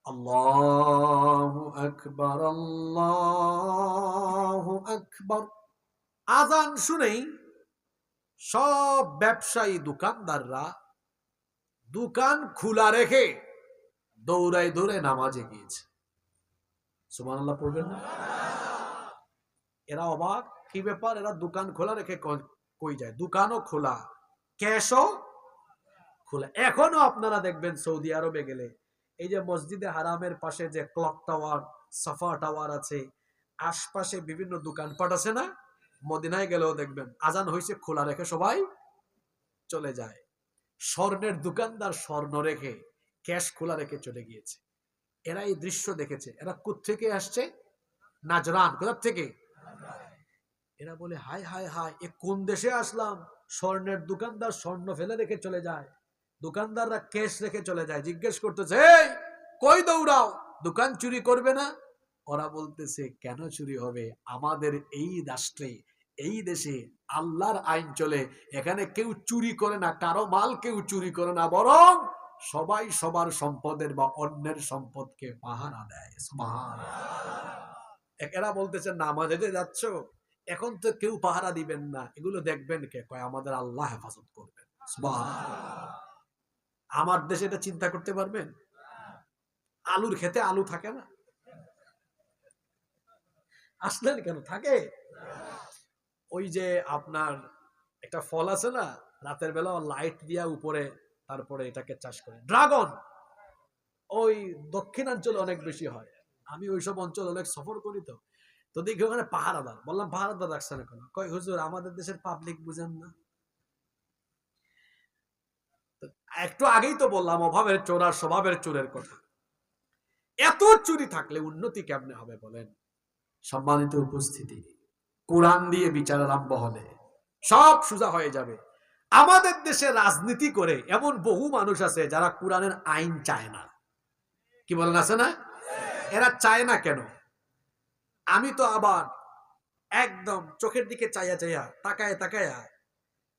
আল্লাহু আকবার, আল্লাহু আকবার। আজান শুনেই সব ব্যবসায়ী দোকানদাররা দোকান খোলা রেখে দৌড়ায় দৌড়ে নামাজে গিয়েছে। সুবহানাল্লাহ পড়বেন না? এরা অবাক, কি ব্যাপার, এরা দোকান খোলা রেখে কই যায়? দোকানও খোলা, ক্যাশও খোলা। এখনো আপনারা দেখবেন সৌদি আরবে গেলে এই যে মসজিদে হারামের পাশে যে ক্লক টাওয়ার, সাফা টাওয়ার আছে, আশপাশে বিভিন্ন দোকানপাট আছে না? মদিনায় গেলেও দেখবেন আজান হয়েছে খোলা রেখে সবাই চলে যায়। স্বর্ণের দোকানদার স্বর্ণ রেখে ক্যাশ খোলা রেখে চলে গিয়েছে। এরা এই দৃশ্য দেখেছে। এরা কোত্থেকে আসছে? নাজরান। কোথা থেকে? এরা বলে হায় হায় হায়, এ কোন দেশে আসলাম? স্বর্ণের দোকানদার স্বর্ণ ফেলে রেখে চলে যায়, দোকানদাররা ক্যাশ রেখে চলে যায়। জিজ্ঞেস করতেছে, এই কই দৌড়াও, দোকান চুরি করবে না? ওরা বলতেছে কেন চুরি হবে? আমাদের এই রাষ্ট্রে, এই দেশে আল্লাহর আইন চলে, এখানে কেউ চুরি করে না, কারো মাল কেউ চুরি করে না, বরং সবাই সবার সম্পদের বা অন্যের সম্পদকে পাহারা দেয়। সুবহানাল্লাহ। এরা বলতেছে নামাজে যে যাচ্ছ, এখন তো কেউ পাহারা দিবেন না, এগুলো দেখবেন কে? কয় আমাদের আল্লাহ হেফাজত করবেন। সুবহানাল্লাহ। আমার দেশে এটা চিন্তা করতে পারবেন? আলুর খেতে আলু থাকে না? আসলেন কেন? থাকে। ওই যে আপনার একটা ফল আছে না, রাতের বেলা লাইট দিয়া উপরে তারপরে এটাকে চাষ করে, ড্রাগন। ওই দক্ষিণাঞ্চলে অনেক বেশি হয়। আমি ওইসব অঞ্চল অনেক সফর করি, তো দেখি ওখানে পাহারাদার। বললাম পাহারাদার রাখছে না কেন? কয় হুজুর আমাদের দেশের পাবলিক বুঝেন না। একটু আগেই তো বললাম অভাবের চোর আর স্বভাবের চোরের কথা। এত চুরি থাকলে উন্নতি কেমনে হবে বলেন? সম্মানিত উপস্থিতি, কোরআন দিয়ে বিচার আরম্ভ হলে সব সোজা হয়ে যাবে। আমাদের দেশে রাজনীতি করে এমন বহু মানুষ আছে যারা কোরআনের আইন চায় না। কি বলেন, আছে না? এরা চায় না কেন? আমি তো আবার একদম চোখের দিকে চাইয়া চাইয়া তাকায় তাকায়া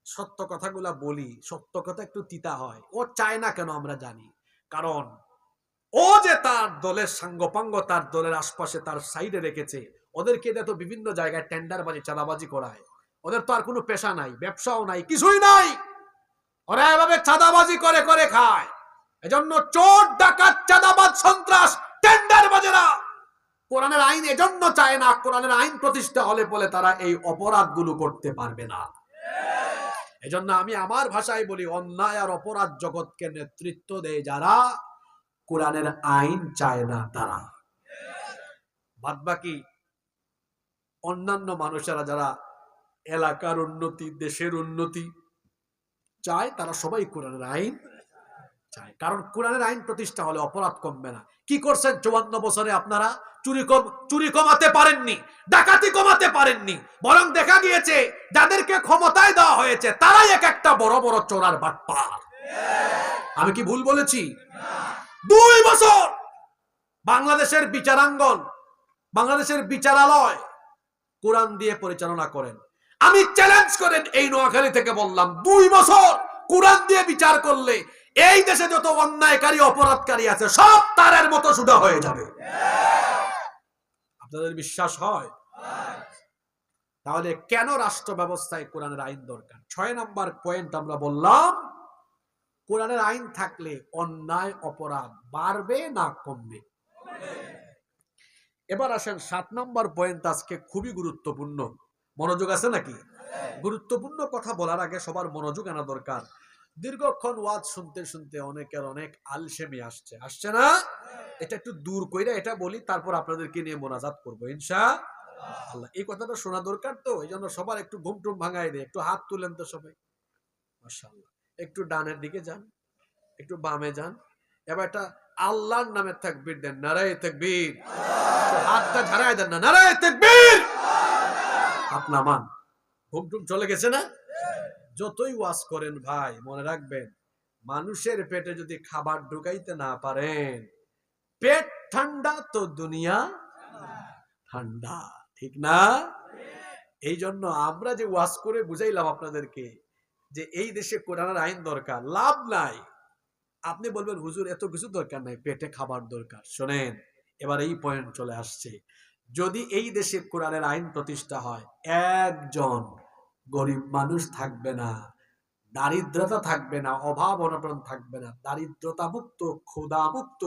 সত্য কথাগুলা বলি। সত্য কথা একটু তিতা হয়। ও চায় না কেন আমরা জানি। কারণ ও যে তার দলের সাঙ্গপাঙ্গ তার দলের আশপাশে তার সাইডে রেখেছে, ওদেরকে তো বিভিন্ন জায়গায় টেন্ডারবাজি চাঁদাবাজি করায়। ওদের তো আর কোনো পেশা নাই, ব্যবসাও নাই, কিছুই নাই। ওরা এভাবে চাঁদাবাজি করে করে খায়। এজন্য চোর ডাকাত চাঁদাবাজ সন্ত্রাস টেন্ডারবাজেরা কোরআনের আইন এজন্য চায় না। কোরআনের আইন প্রতিষ্ঠা হলে বলে তারা এই অপরাধগুলো করতে পারবে না। এজন্য আমি আমার ভাষায় বলি, অন্যায় আর অপরাধ জগৎকে নেতৃত্ব দেয় যারা, কোরআনের আইন চায় না তারা। বাদবাকি অন্যান্য মানুষেরা যারা এলাকার উন্নতি, দেশের উন্নতি চায়, তারা সবাই কোরআনের আইন চায়। কারণ কোরআনের আইন প্রতিষ্ঠা হলে অপরাধ কমবে না। কি করছেন 54 বছরে আপনারা? চুরি কমাতে পারেননি, ডাকাতি কমাতে পারেননি, বরং দেখা গিয়েছে যাদেরকে ক্ষমতায় দেওয়া হয়েছে তারাই এক একটা বড় বড় চোরার বাটপার। আমি কি ভুল বলেছি? 2 বছর বাংলাদেশের বিচারাঙ্গন, বাংলাদেশের বিচারালয় কোরআন দিয়ে পরিচালনা করেন। আমি চ্যালেঞ্জ করেন এই নোয়াখালী থেকে বললাম, 2 বছর কোরআন দিয়ে বিচার করলে এই দেশে যত অন্যায়কারী অপরাধকারী আছে সব তারের মতো সুদা হয়ে যাবে। আপনাদের বিশ্বাস হয়? তাহলে কেন রাষ্ট্র ব্যবস্থায় কোরআনের আইন দরকার? 6 নম্বর পয়েন্ট আমরা বললাম, কোরআনের আইন থাকলে অন্যায় অপরাধ বাড়বে না কমবে? এবার আসেন 7 নম্বর পয়েন্ট, আজকে খুবই গুরুত্বপূর্ণ। মনোযোগ আছে নাকি? গুরুত্বপূর্ণ কথা বলার আগে সবার মনোযোগ আনা দরকার। দীর্ঘক্ষণ ওয়াজ শুনতে শুনতে অনেকের অনেক আলসেমি আসছে না? এটা একটু দূর কইরা এটা বলি, তারপর আপনাদেরকে নিয়ে মোনাজাত করবো ইনশাআল্লাহ। এই কথাটা শোনা দরকার, তো এই জন্য সবার একটু ঘুম টুম ভাঙাই দেয়। একটু হাত তুলেন তো সবাই, মাশাআল্লাহ। একটু ডানের দিকে যান, একটু বামে যান। এবার একটা আল্লাহর নামে তাকবীর দেন, নারায়ে তাকবীর। হাতটা ঝাড়ায় দেন না, নারায়ে তাকবীর। হাত নামান। ঘুম টুম চলে গেছে না? যতই ওয়াজ করেন ভাই, মনে রাখবেন, মানুষের পেটে যদি খাবার ঢুকাইতে না পারেন, পেট ঠান্ডা তো দুনিয়া ঠান্ডা। ঠিক না? এই জন্য আমরা যে ওয়াজ করে বুঝাইলাম আপনাদেরকে যে এই দেশে কোরআনের আইন দরকার, লাভ নাই। আপনি বলবেন হুজুর এত কিছু দরকার নাই, পেটে খাবার দরকার। শোনেন, এবার এই পয়েন্ট চলে আসছে। যদি এই দেশে কোরআনের আইন প্রতিষ্ঠা হয়, একজন গরিব মানুষ থাকবে না, দারিদ্রতা থাকবে না, অভাব অনটন থাকবে না, দারিদ্রতা মুক্ত, ক্ষুধা মুক্ত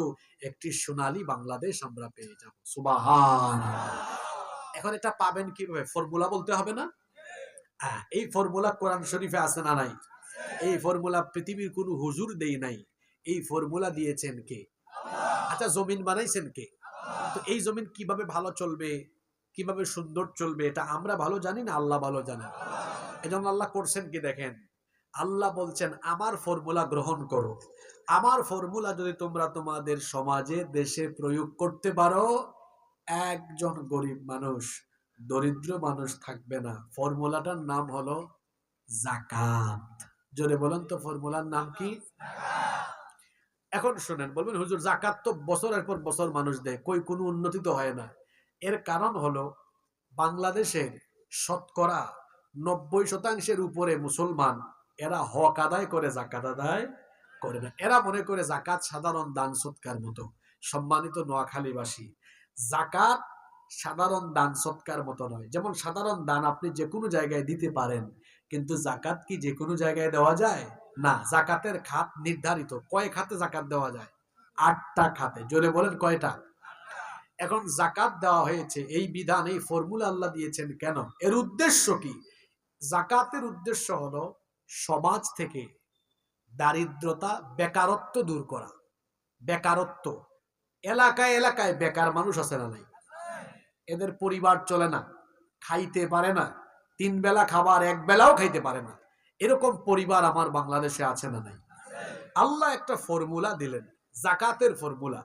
একটি সোনালী বাংলাদেশ আমরা পেয়ে যাব। সুবহানাল্লাহ। এখন এটা পাবেন কিভাবে? ফর্মুলা বলতে হবে না? এই ফর্মুলা কোরআন শরীফে আছে না নাই? এই ফর্মুলা পৃথিবীর কোন হুজুর দেই নাই। এই ফর্মুলা দিয়েছেন কে? আচ্ছা, জমিন বানাইছেন কে? তো এই জমিন কিভাবে ভালো চলবে, কিভাবে সুন্দর চলবে, এটা আমরা ভালো জানি না, আল্লাহ ভালো জানেন। এজন্য আল্লাহ করছেন কি দেখেন, আল্লাহ বলছেন আমার ফর্মুলা গ্রহণ করো। আমার ফর্মুলা যদি তোমরা তোমাদের সমাজে দেশে প্রয়োগ করতে পারো, একজন গরিব মানুষ, দরিদ্র মানুষ থাকবে না। ফর্মুলাটার নাম হলো যাকাত। জোরে বলেন তো, ফর্মুলার নাম কি? এখন শুনেন, বলবেন হুজুর যাকাত তো বছরের পর বছর মানুষ দেয়, কই কোনো উন্নতি তো হয় না। এর কারণ হলো বাংলাদেশের শতকরা 90% উপরে মুসলমান, এরা হক আদায় করে, যাকাত আদায় করে না। এরা মনে করে যাকাত সাধারণ দান সৎকার মতো। সম্মানিত নোয়াখালীবাসী, যাকাত সাধারণ দান সৎকার মতো নয়। যেমন সাধারণ দান আপনি যে কোনো জায়গায় দিতে পারেন, কিন্তু যাকাত কি যে কোনো জায়গায় দেওয়া যায় না। যাকাতের খাত নির্ধারিত। কয় খাতে যাকাত দেওয়া যায়? 8টা খাতে। জোরে বলেন কয়টা? এখন যাকাত দেওয়া হয়েছে, এই বিধান, এই ফর্মুলা আল্লাহ দিয়েছেন কেন? এর উদ্দেশ্য কি? যাকাতের উদ্দেশ্য হলো সমাজ থেকে দারিদ্রতা, বেকারত্ব দূর করা। বেকারত্ব, এলাকায় এলাকায় বেকার মানুষ আছে না নাই? এদের পরিবার চলে না, খাইতে পারে না, 3 বেলা খাবার 1 বেলাও খাইতে পারে না, এরকম পরিবার আমার বাংলাদেশে আছে না নাই? আল্লাহ একটা ফর্মুলা দিলেন, যাকাতের ফর্মুলা।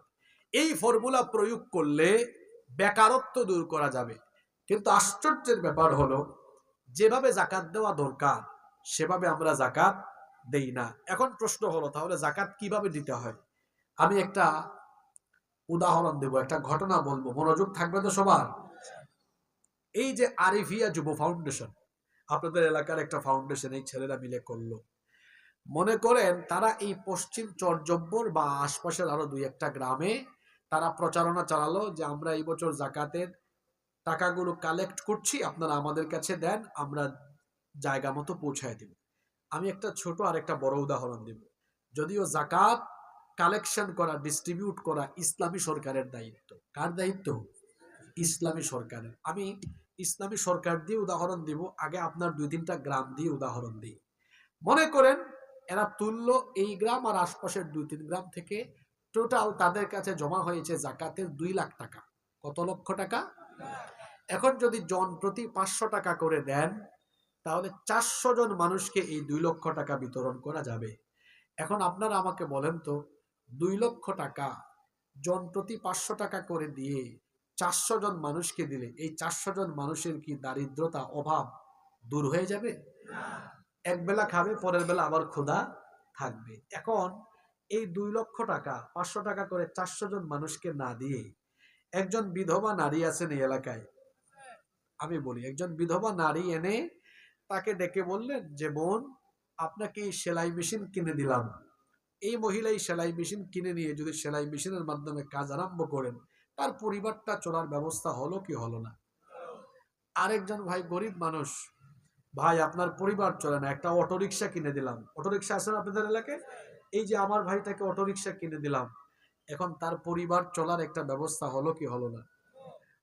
এই ফর্মুলা প্রয়োগ করলে বেকারত্ব দূর করা যাবে। কিন্তু আশ্চর্যের ব্যাপার হলো, যেভাবে যাকাত দেওয়া দরকার সেভাবে আমরা যাকাত দেই না। এখন প্রশ্ন হলো, তাহলে যাকাত কিভাবে দিতে হয়? আমি একটা উদাহরণ দেব, একটা ঘটনা বলবো, মনোযোগ থাকবে তো সবার? এই যে আরিফিয়া যুব ফাউন্ডেশন, আপনাদের এলাকার একটা ফাউন্ডেশন এই ছেলেরা মিলে করলো। মনে করেন তারা এই পশ্চিম চরজব্বর বা আশপাশের আরো 2-1টা গ্রামে তারা প্রচারণা চালালো যে আমরা এই বছর যাকাতের টাকাগুলো কালেক্ট করছি, আপনারা আমাদের কাছে দেন, আমরা জায়গা মতো পৌঁছায় দিব। আমি একটা ছোট আর একটা বড় উদাহরণ দিব। যদিও যাকাত কালেকশন করা, ডিস্ট্রিবিউট করা ইসলামী সরকারের দায়িত্ব। কার দায়িত্ব? ইসলামী সরকারের। আমি ইসলামী সরকার দিয়ে উদাহরণ দিব, আগে আপনার 2-3টা গ্রাম দিয়ে উদাহরণ দিই। মনে করেন এরা তুললো এই গ্রাম আর আশপাশের 2-3 গ্রাম থেকে, টোটাল তাদের কাছে জমা হয়েছে যাকাতের 2 লাখ টাকা। কত লক্ষ টাকা? এখন যদি জন প্রতি 500 টাকা করে দেন, তাহলে 400 জন মানুষকে এই 2 লক্ষ টাকা বিতরণ করা যাবে। এখন আপনারা আমাকে বলেন তো, 2 লক্ষ টাকা জন প্রতি 500 টাকা করে দিয়ে 400 জন মানুষকে দিলে, এই 400 জন মানুষের কি দারিদ্রতা, অভাব দূর হয়ে যাবে? এক বেলা খাবে, পরের বেলা আবার ক্ষুধা থাকবে। এখন এই 2 লক্ষ টাকা 500 টাকা করে 400 জন মানুষকে না দিয়ে, একজন বিধবা নারী আছেন এই এলাকায়, আমি বলি একজন বিধবা নারী এনে তাকে ডেকে বললেন যে বোন, আপনাকে এই সেলাই মেশিন কিনে দিলাম। এই মহিলা এই সেলাই মেশিন কিনে নিয়ে যদি সেলাই মেশিনের মাধ্যমে কাজ আরম্ভ করেন, তার পরিবারটা চলার ব্যবস্থা হলো কি হলো না? আরেকজন ভাই গরিব মানুষ, ভাই আপনার পরিবার চলে না, একটা অটোরিকশা কিনে দিলাম। অটোরিকশা আছে না আপনাদের এলাকায়? এই যে আমার ভাইটাকে অটোরিকশা কিনে দিলাম, এখন তার পরিবার চলার একটা ব্যবস্থা হলো কি হলো না?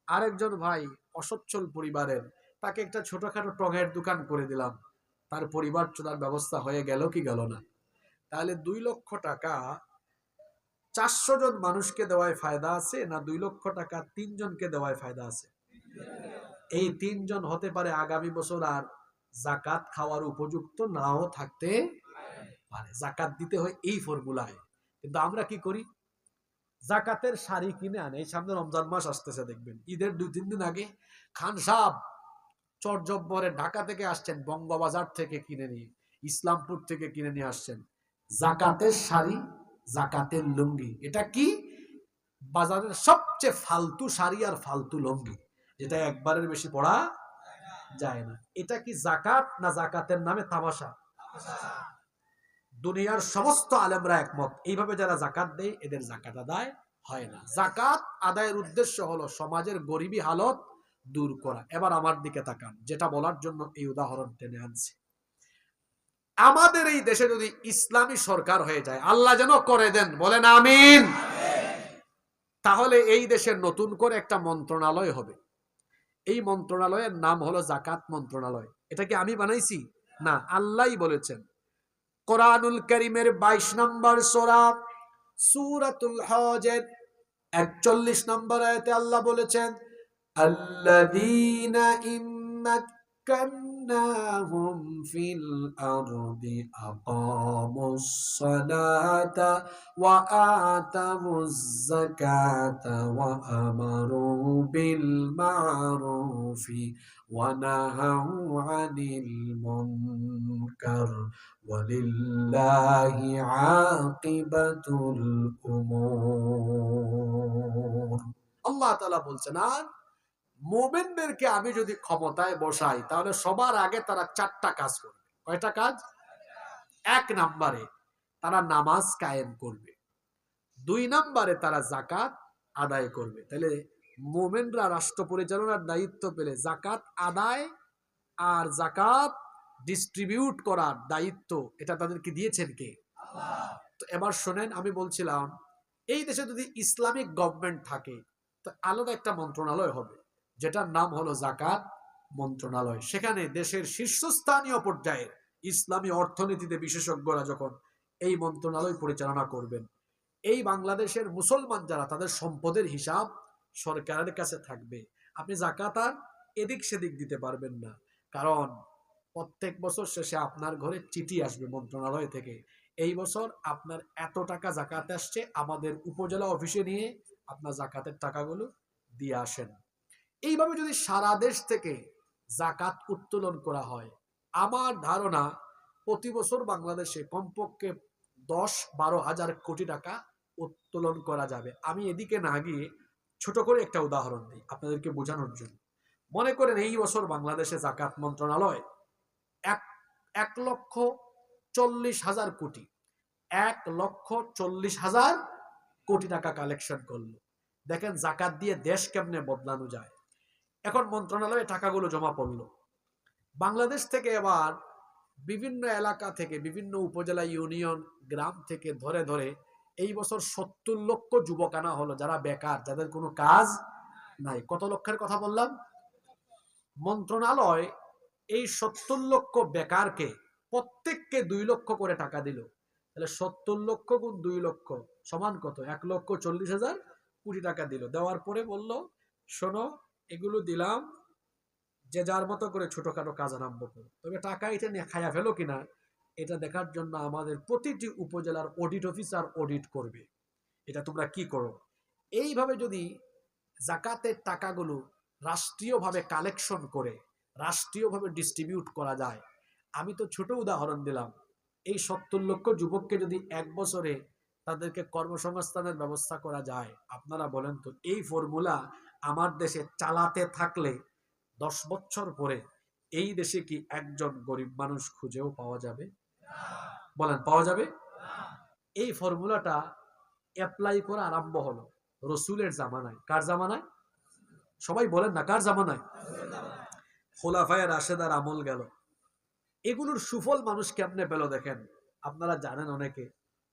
আরেকজন ভাই অসচ্ছল পরিবারের, তাকে একটা ছোটখাটো টঙের দোকান করে দিলাম, তার পরিবার চলার ব্যবস্থা হয়ে গেল কি গেল না? তাহলে 2 লক্ষ টাকা 400 জন মানুষকে দেওয়ায় ফায়দা আছে না 2 লক্ষ টাকা 3 জনকে দেওয়ায় ফায়দা আছে? এই 3 জন হতে পারে আগামী বছর আর যাকাত খাওয়ার উপযুক্ত নাও থাকতে পারে। যাকাত দিতে হয় এই ফর্মুলায়। কিন্তু আমরা কি করি? যাকাতের শাড়ি কিনে আনে। এই সামনে রমজান মাস আসতেছে, দেখবেন ঈদের 2-3 দিন আগে খান সাহেব চরজব্বরে ঢাকা থেকে আসছেন, বঙ্গবাজার থেকে কিনে নিয়ে, ইসলামপুর থেকে কিনে নিয়ে আসছেন যাকাতের শাড়ি, যাকাতের লুঙ্গি। এটা কি? বাজারের সবচেয়ে ফালতু শাড়ি আর ফালতু লুঙ্গি, যেটা একবারের বেশি পড়া যায় না। এটা কি যাকাত না যাকাতের নামে তামাশা? দুনিয়ার সমস্ত আলেমরা একমত, এইভাবে যারা জাকাত দেয় এদের জাকাত আদায় হয় না। জাকাত আদায়ের উদ্দেশ্য হলো সমাজের গরিবী হালত দূর করা। এবার আমার দিকে তাকান, যেটা বলার জন্য এই উদাহরণ টেনে আনছি। আমাদের এই দেশে যদি ইসলামী সরকার হয়ে যায়, আল্লাহ যেন করে দেন, বলেন আমিন, তাহলে এই দেশের নতুন করে একটা মন্ত্রণালয় হবে। এই মন্ত্রণালয়ের নাম হলো জাকাত মন্ত্রণালয়। এটা কি আমি বানাইছি? না, আল্লাহই বলেছেন। কোরআনুল কারীমের 22 নম্বর সূরা সূরাতুল হজের 41 নম্বর আয়াতে আল্লাহ বলেছেন, আল্লাযীনা ইম্মাক্কান্নাহুম ফিল আরদি আকামুস সালাতা ওয়া আতামুজ যাকাতা ওয়া আমারু বিল মা'রুফি ওয়া নাহাউ আনিল মুনকার ওয়ালিল্লাহি আকিবাতুল উমুর। আল্লাহ তাআলা বলছেন, আর মুমিনদেরকে আমি যদি ক্ষমতায় বসাই তাহলে সবার আগে তারা 4টা কাজ করবে। কয়টা কাজ? 1 নম্বরে তারা নামাজ কায়েম করবে, 2 নম্বরে তারা যাকাত আদায় করবে। তাহলে মুমিনরা রাষ্ট্র পরিচালনার দায়িত্ব পেলে যাকাত আদায় আর যাকাত ডিস্ট্রিবিউট করার দায়িত্ব এটা তাদেরকে দিয়েছেন কে? আল্লাহ। তো এবার শুনেন, আমি বলছিলাম এই দেশে যদি ইসলামিক গভর্নমেন্ট থাকে তো আলাদা একটা মন্ত্রণালয় হবে, যেটার নাম হলো জাকাত মন্ত্রণালয়। সেখানে দেশের শীর্ষস্থানীয় পর্যায়ের ইসলামী অর্থনীতিতে বিশেষজ্ঞরা যখন এই মন্ত্রণালয় পরিচালনা করবেন, এই বাংলাদেশের মুসলমান যারা, তাদের সম্পদের হিসাব সরকারের কাছে থাকবে। আপনি জাকাত আর এদিক সেদিক দিতে পারবেন না, কারণ প্রত্যেক বছর শেষে আপনার ঘরে চিঠি আসবে মন্ত্রণালয় থেকে, এই বছর আপনার এত টাকা জাকাত আসছে, আমাদের উপজেলা অফিসে নিয়ে আপনার জাকাতের টাকাগুলো দিয়ে আসেন। এইভাবে যদি সারা দেশ থেকে জাকাত উত্তোলন করা হয়, আমার ধারণা প্রতি বছর বাংলাদেশে কমপক্ষে 10-12 হাজার কোটি টাকা উত্তোলন করা যাবে। আমি এদিকে না গিয়ে ছোট করে একটা উদাহরণ দিই আপনাদেরকে বোঝানোর জন্য। মনে করেন এই বছর বাংলাদেশে জাকাত মন্ত্রণালয় 1,40,000 কোটি 1,40,000 কোটি টাকা কালেকশন করলো। দেখেন জাকাত দিয়ে দেশ কেমনে বদলানো যায়। এখন মন্ত্রণালয়ে টাকাগুলো জমা পড়লো, বাংলাদেশ থেকে এবার বিভিন্ন এলাকা থেকে, বিভিন্ন উপজেলা, ইউনিয়ন, গ্রাম থেকে ধরে ধরে এই বছর 70 লক্ষ যুবক আনা হলো, যারা বেকার, যাদের কোনো কাজ নাই। কত লক্ষের কথা বললাম? মন্ত্রণালয় এই 70 লক্ষ বেকারকে প্রত্যেককে 2 লক্ষ করে টাকা দিল। তাহলে 70 লক্ষ গুণ 2 লক্ষ সমান কত? 1,40,000 কোটি টাকা দিল। দেওয়ার পরে বলল, শোনো, এগুলো দিলাম, যে যার মতো করে ছোটখাটো কাজ আরম্ভ করো, তবে টাকা এটা নিয়ে খায়া ফেলো কিনা এটা দেখার জন্য আমাদের প্রতিটি উপজেলার অডিট অফিসার অডিট করবে। এটা তোমরা কি করো। এইভাবে যদি জাকাতের টাকাগুলো রাষ্ট্রীয়ভাবে কালেকশন করে রাষ্ট্রীয়ভাবে ডিস্ট্রিবিউট করা যায়, আমি তো ছোট উদাহরণ দিলাম, এই 70 লক্ষ যুবককে যদি 1 বছরে তাদেরকে কর্মসংস্থানের ব্যবস্থা করা যায়, আপনারা বলেন তো এই ফর্মুলা আমার দেশে চালাতে থাকলে 10 বছর পরে এই দেশে কি একজন গরিব মানুষ খুঁজেও পাওয়া যাবে? বলেন, পাওয়া যাবে? এই ফর্মুলাটা অ্যাপ্লাই করা আরম্ভ হলো রসুলের জামানায়। কার জামানায়? সবাই বলেন না, কার জামানায়? খোলাফায়ে রাশেদার আমল গেল। এগুলোর সুফল মানুষ কেমনে পেল দেখেন, আপনারা জানেন অনেকে,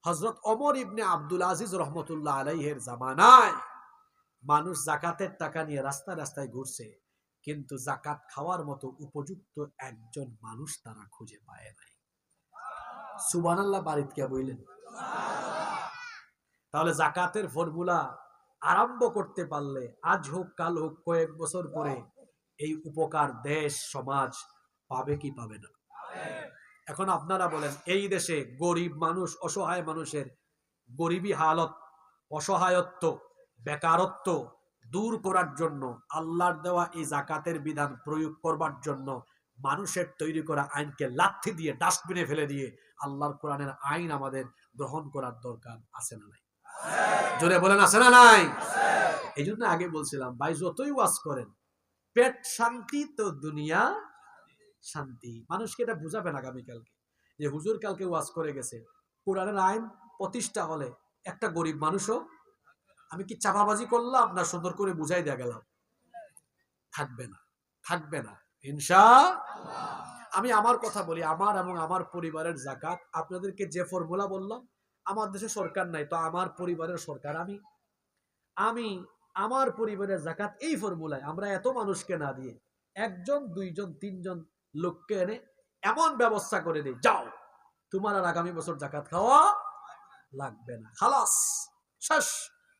হযরত ওমর ইবনে আব্দুল আজিজ রহমতুল্লাহ আলাইহির জামানায় মানুষ জাকাতের টাকা নিয়ে রাস্তায় রাস্তায় ঘুরছে, কিন্তু জাকাত খাওয়ার মতো উপযুক্ত একজন মানুষ তারা খুঁজে পায় নাই। সুবহানাল্লাহ বাড়িতে কে বললেন? তাহলে জাকাতের ফর্মুলা আরম্ভ করতে পারলে আজ হোক কাল হোক কয়েক বছর পরে এই উপকার দেশ সমাজ পাবে কি পাবে না? এখন আপনারা বলেন, এই দেশে গরিব মানুষ, অসহায় মানুষের গরিবী হালত, অসহায়ত্ব, বেকারত্ব দূর করার জন্য আল্লাহর দেওয়া এই জাকাতের বিধান প্রয়োগ করবার জন্য মানুষের তৈরি করা আইনকে লাথি দিয়ে ডাস্টবিনে ফেলে দিয়ে আল্লাহর কোরআনের আইন আমাদের গ্রহণ করার দরকার আছে না নাই? জোরে বলেন, আছে না নাই? এই জন্য আগে বলছিলাম, ভাই যতই ওয়াজ করেন, পেট শান্তি তো দুনিয়া শান্তি। মানুষকে এটা বুঝাবেন আগামীকালকে যে হুজুর কালকে ওয়াজ করে গেছে, কোরআনের আইন প্রতিষ্ঠা হলে একটা গরিব মানুষও, আমি কি চাপাবাজি করলাম না সুন্দর করে বুঝাই দেয়া গেলাম? থাকবে না, থাকবে না ইনশাআল্লাহ। আমি আমার কথা বলি, আমার এবং আমার পরিবারের যাকাত আপনাদেরকে যে ফর্মুলা বললাম, আমার দেশে সরকার নাই, তো আমার পরিবারের সরকার আমি। আমি আমার পরিবারের যাকাত এই ফর্মুলায় আমরা এত মানুষকে না দিয়ে একজন, দুইজন, তিনজন লোককে এনে এমন ব্যবস্থা করে দিই, যাও তোমার আর আগামী বছর যাকাত খাওয়া লাগবে না, খালাস, শেষ।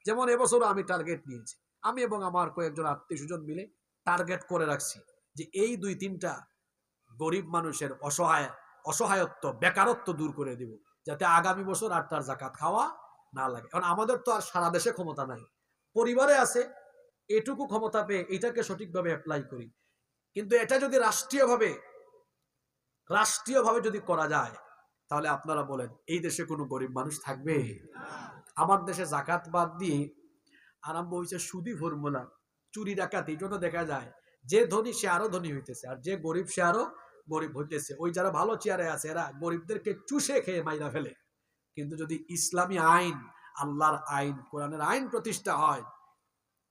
যেমন এবছর আমি টার্গেট নিয়েছি, আমি এবং আমার কয়েকজন আত্মীয় স্বজন মিলে টার্গেট করে রাখছি যে এই 2-3টা গরিব মানুষের অসহায়ত্ব, বেকারত্ব দূর করে দিব, যাতে আগামী বছর আর তার যাকাত খাওয়া না লাগে। কারণ আমাদের তো আর সারা দেশে ক্ষমতা নাই, পরিবারে আছে, এটুকু ক্ষমতা পেয়ে এটাকে সঠিকভাবে অ্যাপ্লাই করি। কিন্তু এটা যদি রাষ্ট্রীয়ভাবে যদি করা যায়, তাহলে আপনারা বলেন এই দেশে কোনো গরিব মানুষ থাকবে? আমার দেশে যাকাত বাদ দিয়ে আরম্ভ হয়েছে সুদি ফর্মুলা, চুরি ডাকাতি। এটা তো দেখা যায়, যে ধনী সে আরো ধনী হইতেছে, আর যে গরিব সে আরো গরিব হইতেছে। ওই যারা ভালো চেয়ারে আছে এরা গরিবদেরকে চুষে খেয়ে মাইরা ফেলে। কিন্তু যদি ইসলামী আইন, আল্লাহর আইন, কোরআনের আইন প্রতিষ্ঠা হয়,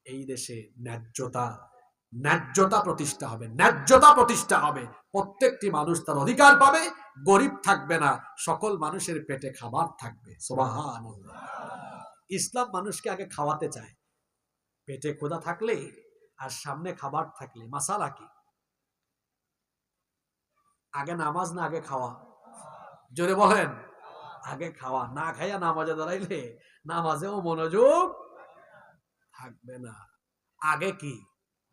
এই দেশে ন্যায্যতা প্রতিষ্ঠা হবে, ন্যায্যতা প্রতিষ্ঠা হবে। প্রত্যেকটি মানুষ তার অধিকার পাবে, গরিব থাকবে না, সকল মানুষের পেটে খাবার থাকবে। সুবহানাল্লাহ। ইসলাম মানুষকে আগে খাওয়াতে চায়, পেটে ক্ষুধা থাকলে আর সামনে খাবার থাকলে। মাসালা কি? আগে নামাজ না আগে খাওয়া? জোরে বলেন। আগে খাওয়া। না খাইয়া নামাজে দাঁড়াইলে নামাজেও মনোযোগ থাকবে না। আগে কি?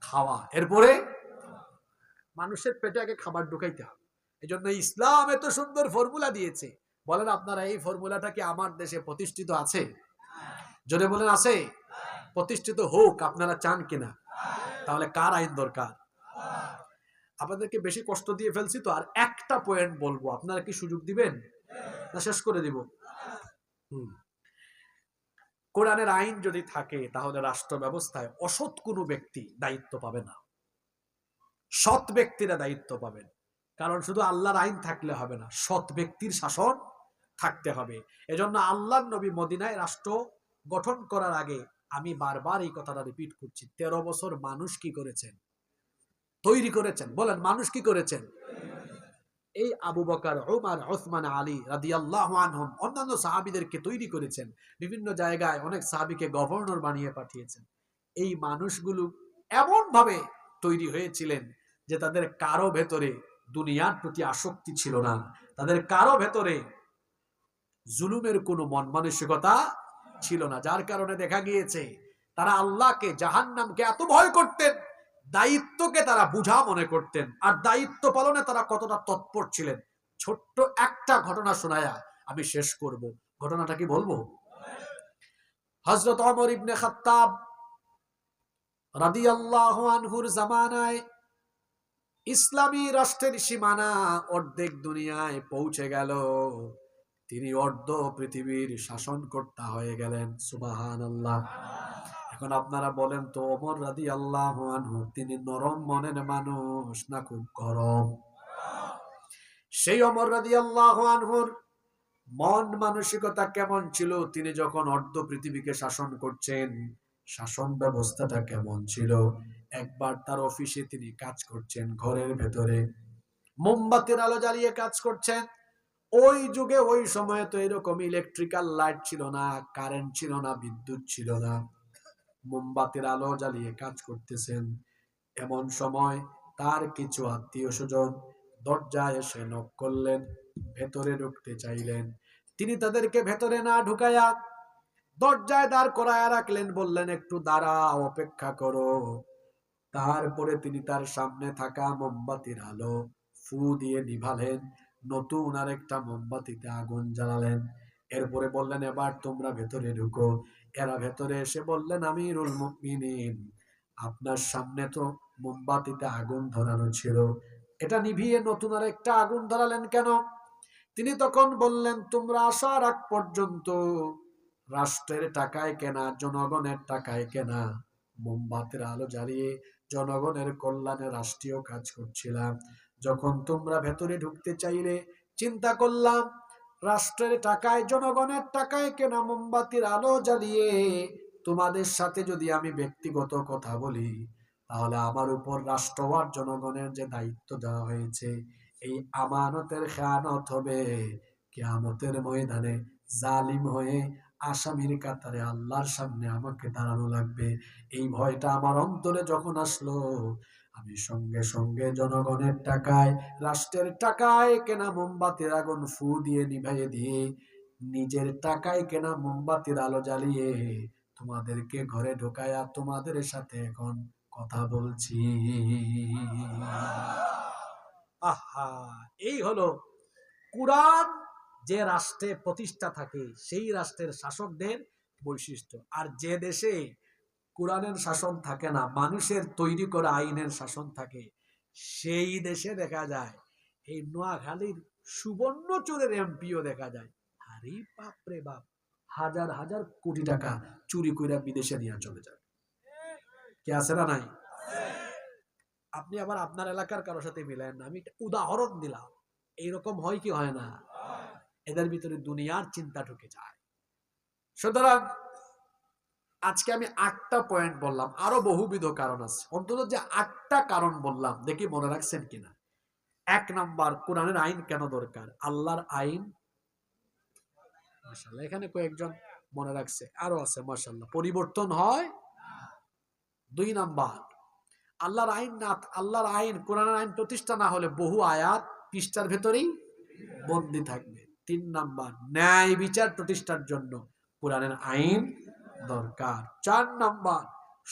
খাওয়া, এরপরে মানুষের পেটে আগে খাবার ঢুকাইতে হবে। এই জন্য ইসলাম এত সুন্দর ফর্মুলা দিয়েছে। বলেন আপনারা এই ফর্মুলাটা কি আমার দেশে প্রতিষ্ঠিত আছে? জোরে বলেন আছে? প্রতিষ্ঠিত হোক আপনারা চান কিনা? তাহলে কার আইন দরকার? আপনাদেরকে বেশি কষ্ট দিয়ে ফেলছি তো, আর একটা পয়েন্ট বলবো, আপনারা কি সুযোগ দিবেন না শেষ করে দিব? কোরআনের আইন যদি থাকে তাহলে রাষ্ট্র ব্যবস্থায় অসৎ কোনো ব্যক্তি দায়িত্ব পাবে না, সৎ ব্যক্তিরা দায়িত্ব পাবেন। কারণ শুধু আল্লাহর আইন থাকলে হবে না, সৎ ব্যক্তির শাসন থাকতে হবে। এজন্য আল্লাহর নবী মদিনায় রাষ্ট্র গঠন করার আগে, আমি বারবার এই কথাটা রিপিট করছি, 13 বছর মানুষ কি করেছেন? তৈরি করেছেন। বলেন মানুষ কি করেছেন? এই আবু বকর, ওমর, ওসমান, আলী রাদিয়াল্লাহু আনহুম অন্যান্য সাহাবীদেরকে তৈরি করেছেন। বিভিন্ন জায়গায় অনেক সাহাবীকে গভর্নর বানিয়ে পাঠিয়েছেন। এই মানুষগুলো এমন ভাবে তৈরি হয়েছিলেন যে তাদের কারো ভেতরে দুনিয়ার প্রতি আসক্তি ছিল না, তাদের কারো ভেতরে জুলুমের কোনো মন মানসিকতা ছিল না। যার কারণে দেখা গিয়েছে তারা আল্লাহকে, জাহান্নামকে এত ভয় করতেন, দায়িত্বকে তারা বুঝা মনে করতেন, আর দায়িত্ব পালনে তারা কতটা তৎপর ছিলেন। ছোট্ট একটা ঘটনা শোনায়া আমি শেষ করব। ঘটনাটা কি বলবো? হযরত ওমর ইবনে খাত্তাব রাদিয়াল্লাহু আনহুর জামানায় ইসলামী রাষ্ট্রের সীমানা অর্ধেক দুনিয়ায় পৌঁছে গেল। তিনি অর্ধ পৃথিবীর শাসনকর্তা হয়ে গেলেন। সুবহানাল্লাহ। এখন আপনারা বলেন তো, ওমর রাদিয়াল্লাহু আনহু তিনি নরম মনের মানুষ না খুব গরম? সেই ওমর রাদিয়াল্লাহু আনহুর মন মানসিকতা কেমন ছিল? তিনি যখন অর্ধ পৃথিবীকে শাসন করছেন, শাসন ব্যবস্থাটা কেমন ছিল? একবার তার অফিসে তিনি কাজ করছেন, ঘরের ভেতরে মোমবাতির আলো জ্বালিয়ে কাজ করছেন। ওই যুগে ওই সময়ে তো এরকম ইলেকট্রিক্যাল লাইট ছিল না, কারেন্ট ছিল না, বিদ্যুৎ ছিল না। মোমবাতির আলো জ্বালিয়ে কাজ করতেছেন। এমন সময় তার কিছু আত্মীয় স্বজন দরজায় এসে নক করলেন, ভেতরে ঢুকতে চাইলেন। তিনি তাদেরকে ভেতরে না ঢুকাইয়া দরজায় দাঁড় করায়া রাখলেন, বললেন একটু দাঁড়াও, অপেক্ষা করো। তারপরে তিনি তার সামনে থাকা মোমবাতির আলো ফু দিয়ে নিভালেন, নতুন আরেকটা মোমবাতিতে আগুন জ্বালালেন। এরপরে বললেন এবার তোমরা ভেতরে ঢুকো। এরা ভেতরে এসে বললেন আমিরুল মুমিনিন, আপনার সামনে তো মোমবাতিতে আগুন ধরানো ছিল, এটা নিভিয়ে নতুন আরেকটা আগুন ধরালেন কেন? তিনি তখন বললেন তোমরা আসার আগ পর্যন্ত রাষ্ট্রের টাকায় কেনা, জনগণের টাকায় কেনা মোমবাতির আলো জ্বালিয়ে জনগণের কল্যাণে রাষ্ট্রীয় কাজ করছিলাম। যখন তোমরা ভেতরে ঢুকতে চাইলে চিন্তা করলাম রাষ্ট্রের টাকায়, জনগণের টাকায় কেনা মোমবাতির আলো জ্বালিয়ে তোমাদের সাথে যদি আমি ব্যক্তিগত কথা বলি, তাহলে আমার উপর রাষ্ট্র আর জনগণের যে দায়িত্ব দেওয়া হয়েছে, এই আমানতের খেয়ানত হবে। কিয়ামতের ময়দানে জালিম হয়ে আসামির কাতারে আল্লাহর সামনে আমাকে দাঁড়ানো লাগবে। এই ভয়টা আমার অন্তরে যখন আসলো, আমি সঙ্গে সঙ্গে জনগণের টাকায়, রাষ্ট্রের টাকায় কেনা মোমবাতির আগুন ফু দিয়ে নিভাইয়ে দিয়ে, নিজের টাকায় কেনা মোমবাতির আলো জ্বালিয়ে তোমাদেরকে ঘরে ঢোকায়া তোমাদের সাথে এখন কথা বলছি। আহা, এই হলো কুরআন যে রাষ্ট্রে প্রতিষ্ঠা থাকে সেই রাষ্ট্রের শাসকদের বৈশিষ্ট্য। আর যে দেশে কুরআনের শাসন থাকে না, মানুষের তৈরি করা আইনের শাসন থাকে, সেই দেশে দেখা যায় এই নোয়াখালীর সুবর্ণচরের এমপিও দেখা যায়, আরে বাপরে বাপ, হাজার হাজার কোটি টাকা চুরি কইরা বিদেশে নিয়ে চলে যায়। কে আছে না নাই? আপনি আবার আপনার এলাকার কারোর সাথে মিলেন না, আমি একটা উদাহরণ দিলাম। এইরকম হয় কি হয় না? এদের ভিতরে দুনিয়ার চিন্তা ঢুকে যায়। সুতরাং আজকে আমি 8টা পয়েন্ট বললাম, আরো বহুবিধ কারণ আছে, অন্তত যে 8টা কারণ বললাম দেখি মনে রাখছেন কিনা। 1 নাম্বার, কোরআনের আইন কেন দরকার? আল্লাহর আইন, মাশাআল্লাহ এখানে কয়েকজন মনে রাখছে, আরো আছে মাশাআল্লাহ, পরিবর্তন হয়। 2 নাম্বার, আল্লাহর আইন না, আল্লাহর আইন, কোরআনের আইন প্রতিষ্ঠা না হলে বহু আয়াত পৃষ্ঠার ভেতরেই বন্দী থাকবে। 3 নাম্বার, ন্যায় বিচার প্রতিষ্ঠার জন্য কোরআনের আইন দরকার। 4 নাম্বার,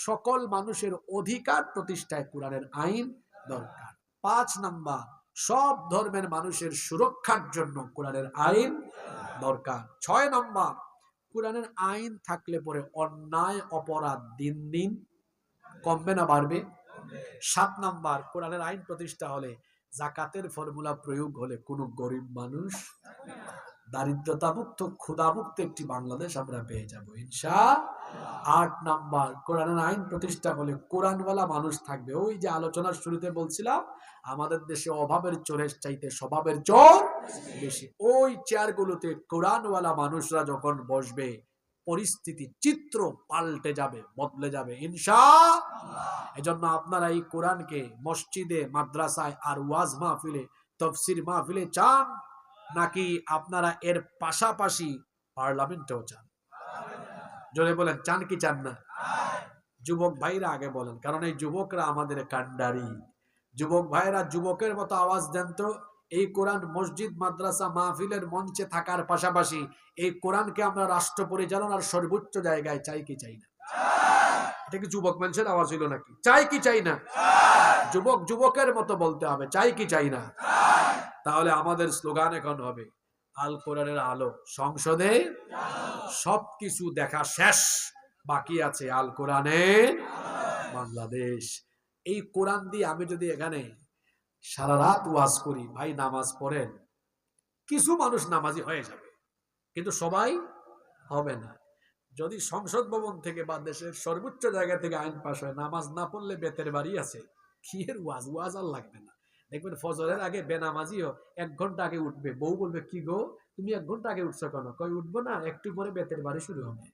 সকল মানুষের অধিকার প্রতিষ্ঠায় কোরআনের আইন দরকার। 5 নাম্বার, সব ধর্মের মানুষের সুরক্ষার জন্য কোরআনের আইন দরকার। 6 নাম্বার, কোরআনের আইন থাকলে পরে অন্যায় অপরাধ দিন দিন কমবে না বাড়বে? 7 নাম্বার, কোরআনের আইন প্রতিষ্ঠা হলে, যাকাতের ফর্মুলা প্রয়োগ হলে কোনো গরিব মানুষ, দারিদ্রতা মুক্ত, ক্ষুধা মুক্ত একটি বাংলাদেশ আমরা পেয়ে যাব ইনশাআল্লাহ। 8 নাম্বার, কোরআনের আইন প্রতিষ্ঠা হলে কোরআনওয়ালা মানুষ থাকবে। ওই যে আলোচনার শুরুতে বলছিলাম, আমাদের দেশে অভাবের চোরের চাইতে স্বভাবের চোর বেশি। ওই চেয়ারগুলোতে কোরআনওয়ালা মানুষরা যখন বসবে, পরিস্থিতি চিত্র পাল্টে যাবে, বদলে যাবে ইনশাআল্লাহ। এজন্য আপনারা এই কোরআনকে মসজিদে, মাদ্রাসায় আর ওয়াজ মাহফিলে, তাফসীর মাহফিলে চান, নাকি আপনারা এর পাশাপাশি পার্লামেন্টেও চান? জোরে বলেন, চান কি চান না? যুবক ভাইরা আগে বলেন, কারণ এই যুবকরা আমাদের কান্ডারি। যুবক ভাইরা যুবকের মতো আওয়াজ দেন তো, এই কোরআন মসজিদ, মাদ্রাসা, মাহফিলের মঞ্চে থাকার পাশাপাশি এই কোরআনকে আমরা রাষ্ট্র পরিচালনার সর্বোচ্চ জায়গায় চাই কি চাই না? এটা কি যুবক মানুষের আওয়াজ হইল নাকি? চাই কি চাই না? যুবক যুবকের মতো বলতে হবে, চাই কি চাই না? তাহলে আমাদের স্লোগান এখন হবে, আল কোরআনের আলো সংসদে, সবকিছু দেখা শেষ, বাকি আছে আল কোরআনের বাংলাদেশ। এই কোরআন দিয়ে আমি যদি এখানে সারা রাত ওয়াজ করি, ভাই নামাজ পড়েন, কিছু মানুষ নামাজি হয়ে যাবে, কিন্তু সবাই হবে না। যদি সংসদ ভবন থেকে বা দেশের সর্বোচ্চ জায়গা থেকে আইন পাশ হয়, নামাজ না পড়লে বেতের বাড়ি আছে, কি এর ওয়াজ? ওয়াজ আর লাগবে না। দেখবেন ফজরের আগে বেনামাজিও 1 ঘন্টা আগে উঠবে, বউ বলবে, কি গো তুমি 1 ঘন্টা আগে উঠছো কেন? কই উঠবো না, একটু পরে বেতের বাড়ি শুরু হবে।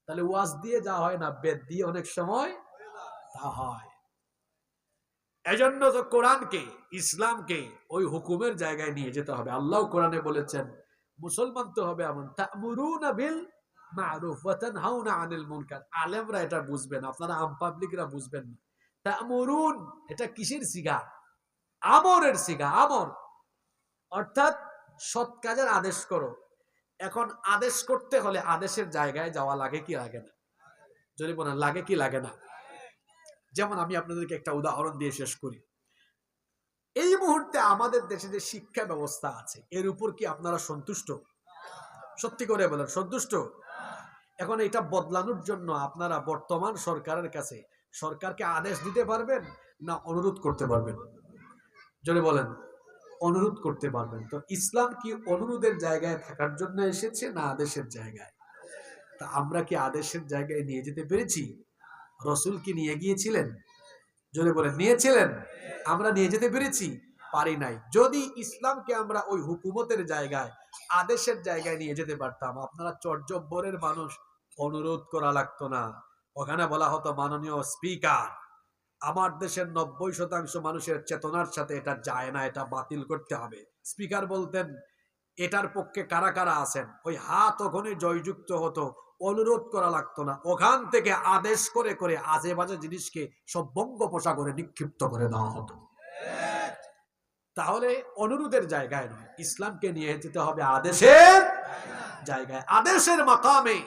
তাহলে ওয়াজ দিয়ে যা হয় না, বেত দিয়ে অনেক সময় তা হয়। এজন্য তো কোরআনকে, ইসলামকে ওই হুকুমের জায়গায় নিয়ে যেতে হবে। আল্লাহ কোরআনে বলেছেন, মুসলমান তো হবে এমন, তা'মুরুনা বিল মা'রুফ ওয়া তানহাউনা আনিল মুনকার। আলেমরা এটা বুঝবেন, আপনারা আম পাবলিকরা বুঝবেন না। তা'মুরুন, এটা কিসের সিগা? আমরের সিগা, আমর, অর্থাৎ সৎ কাজের আদেশ করো। এখন আদেশ করতে হলে আদেশের জায়গায় যাওয়া লাগে কি লাগে না? যদি বলেন লাগে কি লাগে না? যেমন আমি আপনাদেরকে একটা উদাহরণ দিয়ে শেষ করি। এই মুহূর্তে আমাদের দেশে যে শিক্ষা ব্যবস্থা আছে, এর উপর কি আপনারা সন্তুষ্ট? সত্যি করে বলেন, সন্তুষ্ট? এখন এটা বদলানোর জন্য আপনারা বর্তমান সরকারের কাছে, সরকারকে আদেশ দিতে পারবেন না অনুরোধ করতে পারবেন? যদি বলেন অনুরোধ করতে পারবেন। তো ইসলাম কি অনুরোধের জায়গায় থাকার জন্য এসেছে না আদেশের জায়গায়? তা আমরা কি আদেশের জায়গায় নিয়ে যেতে পেরেছি? রসুল কি নিয়ে গিয়েছিলেন? যদি বলেন নিয়েছিলেন? আমরা নিয়ে যেতে পেরেছি? পারি নাই। যদি ইসলামকে আমরা ওই হুকুমতের জায়গায়, আদেশের জায়গায় নিয়ে যেতে পারতাম। আপনারা চটজব্বরের মানুষ, অনুরোধ করা লাগতো না। ওখানে বলা হতো, মাননীয় স্পিকার, আমার দেশের 90% মানুষের চেতনার সাথে এটা যায় না, এটা বাতিল করতে হবে। স্পিকার বলতেন, এটার পক্ষে কারা কারা আছেন, ওই হাত ওখানে জয়যুক্ত হতো, অনুরোধ করা লাগতো না। ওখান থেকে আদেশ করে করে আজে বাজে জিনিসকে সব বঙ্গোপসাগরে নিক্ষিপ্ত করে দেওয়া হতো। তাহলে অনুরোধের জায়গায় নয়, ইসলামকে নিয়ে যেতে হবে আদেশের জায়গায়। আদেশের মাকামে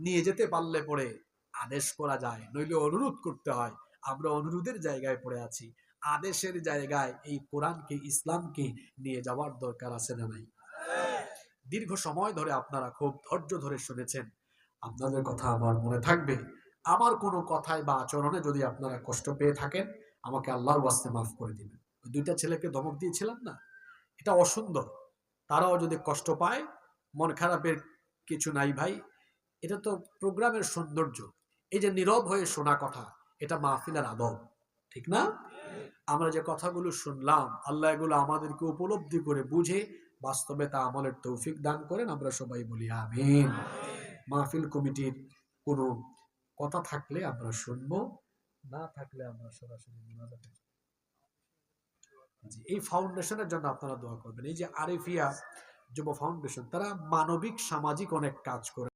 নিয়ে যেতে পারলে পরে আদেশ করা যায়, নইলে অনুরোধ করতে হয়। আমরা অনুরোধের জায়গায় পড়ে আছি, আদেশের জায়গায় এই কোরআনকে, ইসলামকে নিয়ে যাওয়ার দরকার আছে না নাই? দীর্ঘ সময় ধরে আপনারা খুব ধৈর্য ধরে শুনেছেন, আপনাদের কথা আমার মনে থাকবে। আমার কোনো কথায় বা আচরণে যদি আপনারা কষ্ট পেয়ে থাকেন, আমাকে আল্লাহর ওয়াস্তে মাফ করে দিবেন। ওই দুইটা ছেলেকে ধমক দিয়েছিলাম না, এটা অসুন্দর। তারাও যদি কষ্ট পায়, মন খারাপের কিছু নাই ভাই। এটা তো প্রোগ্রামের সৌন্দর্য। এই যে নীরব হয়ে শোনা কথা, এটা মাহফিলের আদব, ঠিক না? আমরা যে কথাগুলো শুনলাম, আল্লাহ এগুলো আমাদেরকে উপলব্ধি করে বুঝে বাস্তবে তা আমলের তৌফিক দান করেন। আমরা সবাই বলি আমিন। মাহফিল কমিটির কোনো কথা থাকলে আমরা শুনবো, না থাকলে আমরা সরাসরি মুনাজাতে। এই ফাউন্ডেশনের জন্য আপনারা দোয়া করবেন। এই যে আরিফিয়া যুব ফাউন্ডেশন, তারা মানবিক সামাজিক অনেক কাজ করে।